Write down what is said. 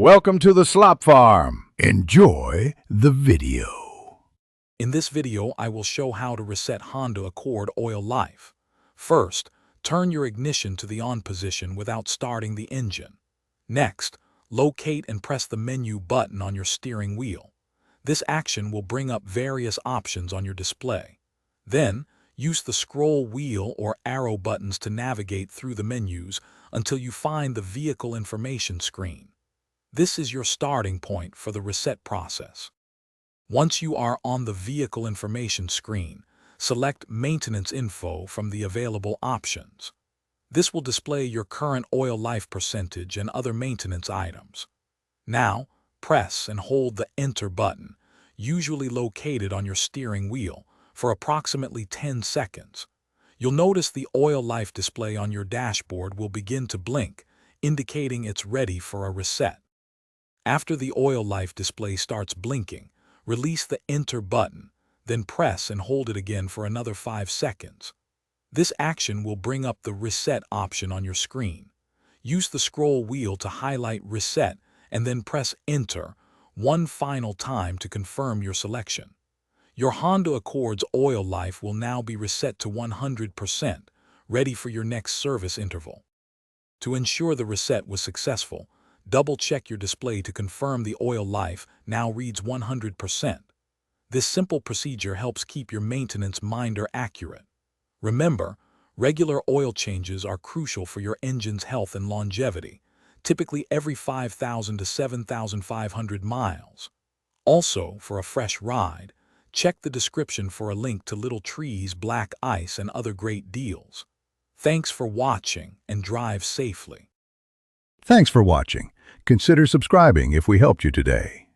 Welcome to the Slop Farm. Enjoy the video. In this video, I will show how to reset Honda Accord oil life. First, turn your ignition to the on position without starting the engine. Next, locate and press the menu button on your steering wheel. This action will bring up various options on your display. Then, use the scroll wheel or arrow buttons to navigate through the menus until you find the vehicle information screen. This is your starting point for the reset process. Once you are on the vehicle information screen, select Maintenance Info from the available options. This will display your current oil life percentage and other maintenance items. Now, press and hold the Enter button, usually located on your steering wheel, for approximately 10 seconds. You'll notice the oil life display on your dashboard will begin to blink, indicating it's ready for a reset. After the oil life display starts blinking, release the Enter button, then press and hold it again for another 5 seconds. This action will bring up the Reset option on your screen. Use the scroll wheel to highlight Reset and then press Enter one final time to confirm your selection. Your Honda Accord's oil life will now be reset to 100%, ready for your next service interval. To ensure the reset was successful, double-check your display to confirm the oil life now reads 100%. This simple procedure helps keep your maintenance minder accurate. Remember, regular oil changes are crucial for your engine's health and longevity, typically every 5,000 to 7,500 miles. Also, for a fresh ride, check the description for a link to Little Trees, Black Ice, and other great deals. Thanks for watching and drive safely. Thanks for watching. Consider subscribing if we helped you today.